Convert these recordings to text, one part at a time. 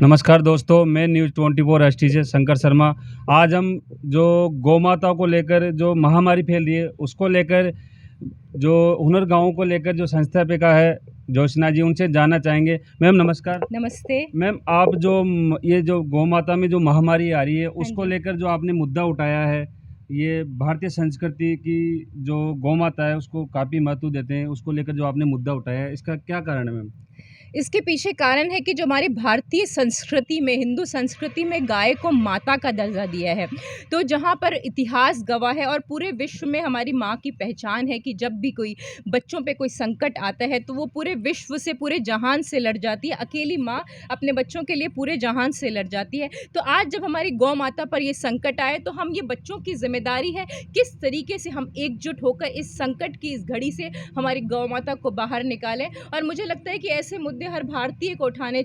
नमस्कार दोस्तों, मैं न्यूज़ 24 एसटी से शंकर शर्मा। आज हम जो गौ माता को लेकर जो महामारी फैल रही है, उसको लेकर जो हुनर गाँव को लेकर जो संस्थापिका है ज्योत्सना जी, उनसे जानना चाहेंगे। मैम नमस्कार। नमस्ते। मैम आप जो ये जो गौ माता में जो महामारी आ रही है, हाँ उसको जी। लेकर जो आपने मुद्दा उठाया है, ये भारतीय संस्कृति की जो गौ माता है, उसको काफ़ी महत्व देते हैं, उसको लेकर जो आपने मुद्दा उठाया है, इसका क्या कारण है मैम? इसके पीछे कारण है कि जो हमारी भारतीय संस्कृति में, हिंदू संस्कृति में गाय को माता का दर्जा दिया है। तो जहाँ पर इतिहास गवाह है और पूरे विश्व में हमारी माँ की पहचान है कि जब भी कोई बच्चों पे कोई संकट आता है, तो वो पूरे विश्व से, पूरे जहान से लड़ जाती है। अकेली माँ अपने बच्चों के लिए पूरे जहान से लड़ जाती है। तो आज जब हमारी गौ माता पर ये संकट आए, तो हम ये बच्चों की ज़िम्मेदारी है, किस तरीके से हम एकजुट होकर इस संकट की इस घड़ी से हमारी गौ माता को बाहर निकालें। और मुझे लगता है कि ऐसे मुद्दे हर भारतीय को उठाना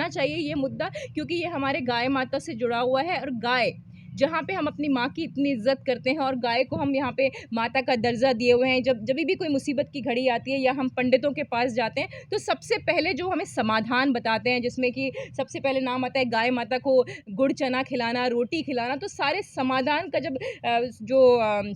चाहिए ये मुद्दा, क्योंकि ये हमारे गाय माता से जुड़ा हुआ है। और गाय जहाँ पे हम अपनी माँ की इतनी इज्जत करते हैं और गाय को हम यहाँ पे माता का दर्जा दिए हुए हैं, जब भी कोई मुसीबत की घड़ी आती है या हम पंडितों के पास जाते हैं, तो सबसे पहले जो हमें समाधान बताते हैं, जिसमें कि सबसे पहले नाम आता है गाय माता को गुड़ चना खिलाना, रोटी खिलाना। तो सारे समाधान का जब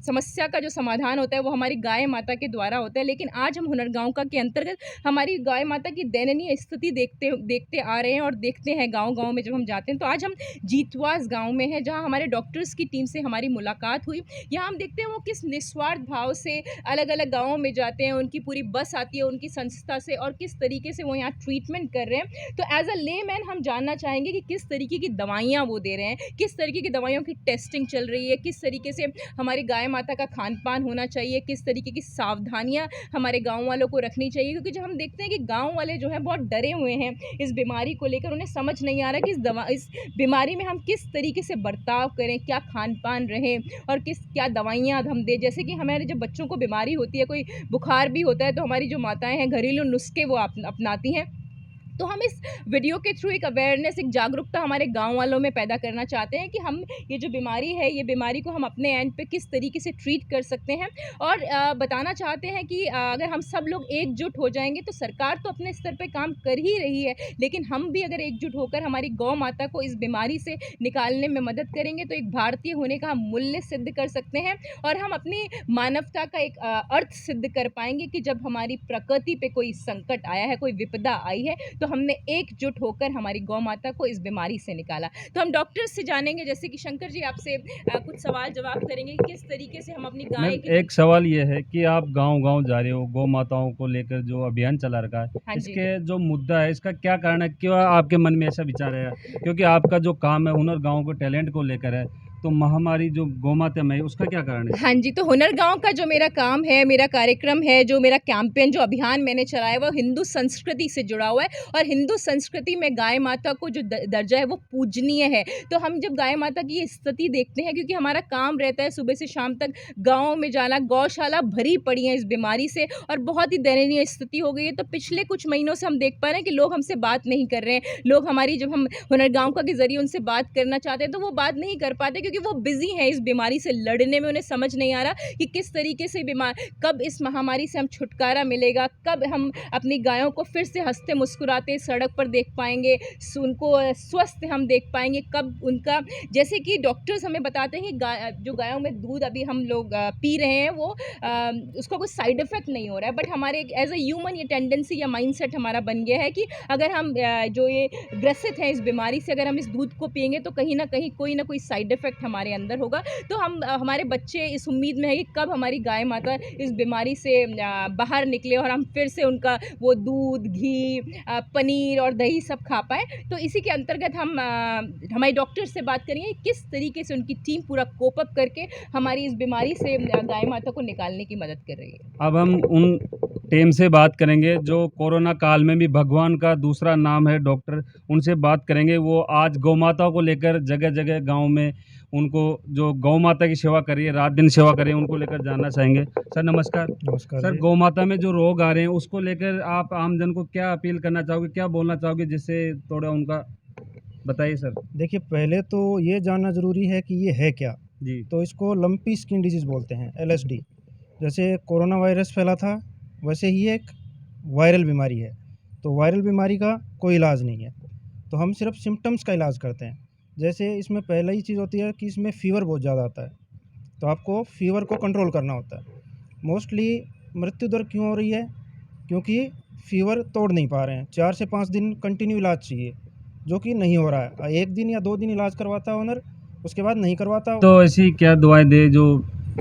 समस्या का जो समाधान होता है, वो हमारी गाय माता के द्वारा होता है। लेकिन आज हम हुनर गाँव का के अंतर्गत हमारी गाय माता की दयनीय स्थिति देखते देखते आ रहे हैं और देखते हैं गाँव-गाँव में जब हम जाते हैं। तो आज हम जीतवास गाँव में हैं, जहाँ हमारे डॉक्टर्स की टीम से हमारी मुलाकात हुई। यहाँ हम देखते हैं वो किस निस्वार्थ भाव से अलग-अलग गाँवों में जाते हैं, उनकी पूरी बस आती है उनकी संस्था से, और किस तरीके से वो यहाँ ट्रीटमेंट कर रहे हैं। तो एज़ अ लेमैन हम जानना चाहेंगे कि किस तरीके की दवाइयाँ वो दे रहे हैं, किस तरीके की दवाइयों की टेस्टिंग चल रही है, किस तरीके से हमारी गाय माता का खान-पान होना चाहिए, किस तरीके की सावधानियाँ हमारे गाँव वालों को रखनी चाहिए। क्योंकि जब हम देखते हैं कि गाँव वाले जो हैं बहुत डरे हुए हैं इस बीमारी को लेकर, उन्हें समझ नहीं आ रहा कि इस बीमारी में हम किस तरीके से बर्ताव करें, क्या खान-पान रहे और क्या दवाइयाँ हम दें। जैसे कि हमारे जब बच्चों को बीमारी होती है, कोई बुखार भी होता है, तो हमारी जो माताएँ हैं घरेलू नुस्खे वो अपनाती हैं। तो हम इस वीडियो के थ्रू एक अवेयरनेस, एक जागरूकता हमारे गाँव वालों में पैदा करना चाहते हैं कि हम ये जो बीमारी है, ये बीमारी को हम अपने एंड पे किस तरीके से ट्रीट कर सकते हैं। और बताना चाहते हैं कि अगर हम सब लोग एकजुट हो जाएँगे, तो सरकार तो अपने स्तर पे काम कर ही रही है, लेकिन हम भी अगर एकजुट होकर हमारी गौ माता को इस बीमारी से निकालने में मदद करेंगे, तो एक भारतीय होने का हम मूल्य सिद्ध कर सकते हैं और हम अपनी मानवता का एक अर्थ सिद्ध कर पाएँगे कि जब हमारी प्रकृति पे कोई संकट आया है, कोई विपदा आई है, तो हमने एकजुट होकर हमारी गौ माता को इस बीमारी से निकाला। तो हम डॉक्टर्स से जानेंगे, जैसे कि शंकर जी आपसे कुछ सवाल जवाब करेंगे कि किस तरीके से हम अपनी गाय मैम की जो एक सवाल ये है कि आप गाँव-गाँव जा रहे हो, गौ माताओं को लेकर जो अभियान चला रखा है, हाँ जी। इसके जो मुद्दा है, इसका क्या कारण है? क्यों आपके मन में ऐसा विचार आया? क्योंकि आपका जो काम है हुनर गाँव को टैलेंट को लेकर है, तो महामारी जो गौ माता में है, उसका क्या कारण है? हाँ जी, तो हुनर गाँव का जो मेरा काम है, मेरा कार्यक्रम है, जो मेरा कैंपेन, जो अभियान मैंने चलाया है, वो हिंदू संस्कृति से जुड़ा हुआ है। और हिंदू संस्कृति में गाय माता को जो द दर्जा है, वो पूजनीय है। तो हम जब गाय माता की ये स्थिति देखते हैं, क्योंकि हमारा काम रहता है सुबह से शाम तक गाँव में जाना, गौशाला भरी पड़ी है इस बीमारी से और बहुत ही दयनीय स्थिति हो गई है। तो पिछले कुछ महीनों से हम देख पा रहे हैं कि लोग हमसे बात नहीं कर रहे हैं। लोग हमारी, जब हम हुनर गाँव का के ज़रिए उनसे बात करना चाहते हैं, तो वो बात नहीं कर पाते, क्योंकि वो बिज़ी हैं इस बीमारी से लड़ने में। उन्हें समझ नहीं आ रहा कि किस तरीके से कब इस महामारी से हम छुटकारा मिलेगा, कब हम अपनी गायों को फिर से हँसते मुस्कुराते सड़क पर देख पाएँगे, उनको स्वस्थ हम देख पाएँगे, कब उनका, जैसे कि डॉक्टर्स हमें बताते हैं जो गायों में दूध अभी हम लोग पी रहे हैं, वो उसका कोई साइड इफ़ेक्ट नहीं हो रहा है। बट हमारे एज़ अ ह्यूमन ये टेंडेंसी या माइंडसेट हमारा बन गया है कि अगर हम जो ये ग्रसित हैं इस बीमारी से, अगर हम इस दूध को पिएँगे, तो कहीं न कहीं कोई न कोई साइड इफ़ेक्ट हमारे अंदर होगा। तो हम हमारे बच्चे इस उम्मीद में है कि कब हमारी गाय माता इस बीमारी से बाहर निकले और हम फिर से उनका वो दूध, घी, पनीर और दही सब खा पाएँ। तो इसी के अंतर्गत हम हमारे डॉक्टर से बात करेंगे किस तरीके से उनकी टीम पूरा कोप अप करके हमारी इस बीमारी से गाय माता को निकालने की मदद कर रही है। अब हम उन टीम से बात करेंगे जो कोरोना काल में भी भगवान का दूसरा नाम है डॉक्टर, उनसे बात करेंगे। वो आज गौ माता को लेकर जगह-जगह गाँव में उनको जो गौ माता की सेवा कर रही है, रात-दिन सेवा कर रही है, उनको लेकर जानना चाहेंगे। सर नमस्कार। नमस्कार सर जी। गौ माता में जो रोग आ रहे हैं, उसको लेकर आप आमजन को क्या अपील करना चाहोगे, क्या बोलना चाहोगे जिससे थोड़ा उनका बताइए सर? देखिए, पहले तो ये जानना ज़रूरी है कि ये है क्या? जी। तो इसको लंपी स्किन डिजीज़ बोलते हैं, एलएसडी। जैसे कोरोना वायरस फैला था, वैसे ही एक वायरल बीमारी है। तो वायरल बीमारी का कोई इलाज नहीं है। तो हम सिर्फ सिम्टम्स का इलाज करते हैं। जैसे इसमें पहला ही चीज़ होती है कि इसमें फ़ीवर बहुत ज़्यादा आता है, तो आपको फ़ीवर को कंट्रोल करना होता है। मोस्टली मृत्यु दर क्यों हो रही है? क्योंकि फ़ीवर तोड़ नहीं पा रहे हैं। 4 से 5 दिन कंटिन्यू इलाज चाहिए, जो कि नहीं हो रहा है। 1 दिन या 2 दिन इलाज करवाता है ओनर, उसके बाद नहीं करवाता। तो ऐसी क्या दवाएँ दें जो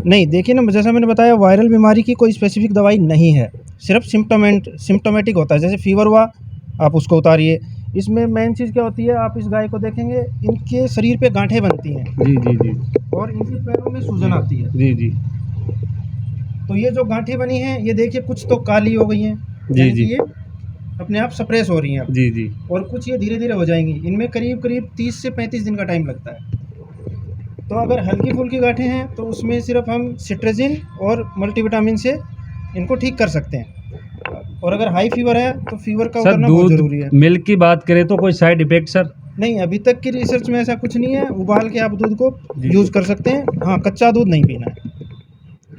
नहीं, देखिए ना, जैसा मैंने बताया, वायरल बीमारी की कोई स्पेसिफ़िक दवाई नहीं है, सिर्फ सिम्प्टोमेटिक होता है। जैसे फ़ीवर हुआ, आप उसको उतारिए। इसमें मेन चीज़ क्या होती है, आप इस गाय को देखेंगे, इनके शरीर पे गांठें बनती हैं जी, जी, जी। और इनके पैरों में सूजन आती है। जी, जी। तो ये जो गांठें बनी हैं, ये देखिए कुछ तो काली हो गई हैं, जी, यानी कि जी। ये अपने आप सप्रेस हो रही हैं अब, जी, जी। और कुछ ये धीरे-धीरे हो जाएँगी। इनमें करीब-करीब 30 से 35 दिन का टाइम लगता है। तो अगर हल्की-फुल्की गांठें हैं, तो उसमें सिर्फ हम सिट्राजिन और मल्टीविटामिन से इनको ठीक कर सकते हैं। और अगर हाई फ़ीवर है, तो फ़ीवर का सर उतरना बहुत दूध, ज़रूरी है। मिल्क की बात करें तो कोई साइड इफ़ेक्ट सर? नहीं, अभी तक की रिसर्च में ऐसा कुछ नहीं है। उबाल के आप दूध को जी, यूज़ जी। कर सकते हैं। हाँ, कच्चा दूध नहीं पीना है,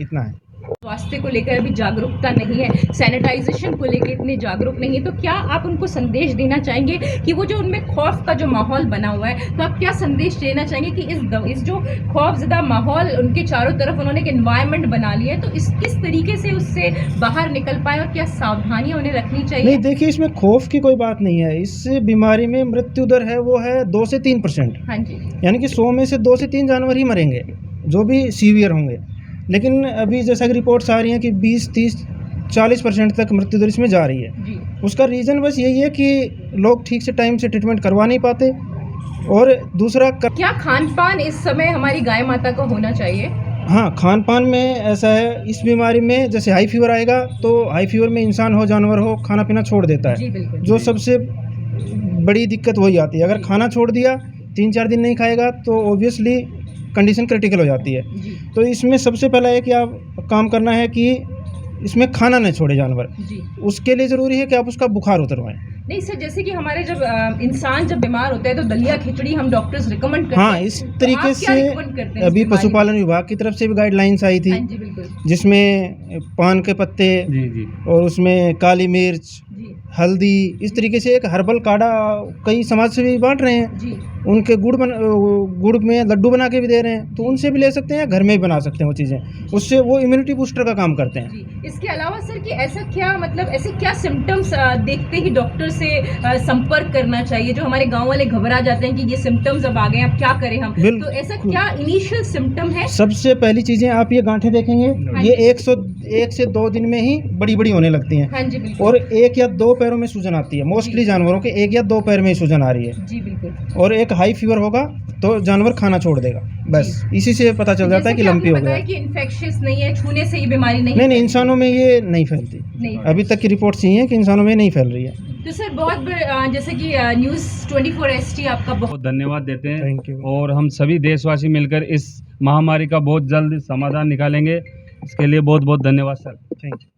इतना है। स्वास्थ्य को लेकर अभी जागरूकता नहीं है, सैनिटाइजेशन को लेकर इतने जागरूक नहीं है, तो क्या आप उनको संदेश देना चाहेंगे कि वो जो उनमें खौफ का जो माहौल बना हुआ है, तो आप क्या संदेश देना चाहेंगे कि इस जो खौफज़दा माहौल उनके चारों तरफ उन्होंने एक एनवायरनमेंट बना लिया है, तो किस तरीके से उससे बाहर निकल पाए और क्या सावधानियां उन्हें रखनी चाहिए? नहीं, देखिए, इसमें खौफ की कोई बात नहीं है। इस बीमारी में मृत्यु दर है, वो है 2 से 3%। हाँ जी। यानी कि 100 में से 2 से 3 जानवर ही मरेंगे, जो भी सीवियर होंगे। लेकिन अभी जैसा कि रिपोर्ट्स आ रही हैं कि 20, 30, 40% तक मृत्यु दर इसमें जा रही है। जी। उसका रीज़न बस यही है कि लोग ठीक से टाइम से ट्रीटमेंट करवा नहीं पाते, और दूसरा क्या खान-पान इस समय हमारी गाय माता को होना चाहिए? हाँ, खान-पान में ऐसा है, इस बीमारी में जैसे हाई फ़ीवर आएगा, तो हाई फ़ीवर में इंसान हो, जानवर हो, खाना-पीना छोड़ देता जी, है। बिल्कुल। जो सबसे बड़ी दिक्कत वही आती है। अगर खाना छोड़ दिया, 3-4 दिन नहीं खाएगा, तो ऑब्वियसली कंडीशन क्रिटिकल हो जाती है। जी, तो इसमें सबसे पहला है कि आप काम करना है कि इसमें खाना नहीं छोड़े जानवर। जी। उसके लिए ज़रूरी है कि आप उसका बुखार उतरवाएँ। नहीं सर, जैसे कि हमारे जब इंसान जब बीमार होता है तो दलिया खिचड़ी हम डॉक्टर्स रिकमेंड करते हैं। हाँ, इस तो तरीके आप क्या से रिकमेंड करते हैं इस अभी बीमारी में? पशुपालन विभाग की तरफ से भी गाइडलाइंस आई थी, हाँ जी, बिल्कुल। जिसमें पान के पत्ते जी, जी। और उसमें काली मिर्च, जी, हल्दी, इस तरीके से एक हर्बल काढ़ा कई समाज सेवी बाँट रहे हैं। जी। उनके गुड़ में लड्डू बना के भी दे रहे हैं, तो उनसे भी ले सकते हैं, घर में भी बना सकते हैं वो चीज़ें। उससे वो इम्यूनिटी बूस्टर का काम करते हैं। जी, इसके अलावा सर कि ऐसा क्या मतलब ऐसे क्या सिम्पटम्स देखते ही डॉक्टर से संपर्क करना चाहिए? जो हमारे गाँव वाले घबरा जाते हैं कि ये सिम्पटम्स अब आ गए हैं, अब क्या करें हम? बिल- तो ऐसा क्या इनिशियल सिम्पटम है? सबसे पहली चीज़ें, आप ये गांठें देखेंगे, हाँ ये जी। 1 से 2 दिन में ही बड़ी-बड़ी होने लगती हैं, हाँ जी, बिल्कुल। और 1 या 2 पैरों में सूजन आती है। मोस्टली जानवरों के 1 या 2 पैर में ही सूजन आ रही है, जी, बिल्कुल। और एक हाई फ़ीवर होगा तो जानवर खाना छोड़ देगा। बस इसी से पता चल जाता है कि लंपी हो आपने गया। बताया कि इन्फेक्शियस नहीं है, छूने से ये बीमारी नहीं नहीं, इंसानों में ये नहीं फैलती। नहीं। अभी तक की रिपोर्ट्स यही हैं कि इंसानों में नहीं फैल रही है। तो सर जैसे कि न्यूज़ 24 ST आपका बहुत बहुत धन्यवाद देते हैं, थैंक यू। और हम सभी देशवासी मिलकर इस महामारी का बहुत जल्द समाधान निकालेंगे। इसके लिए बहुत-बहुत धन्यवाद सर। Thank you.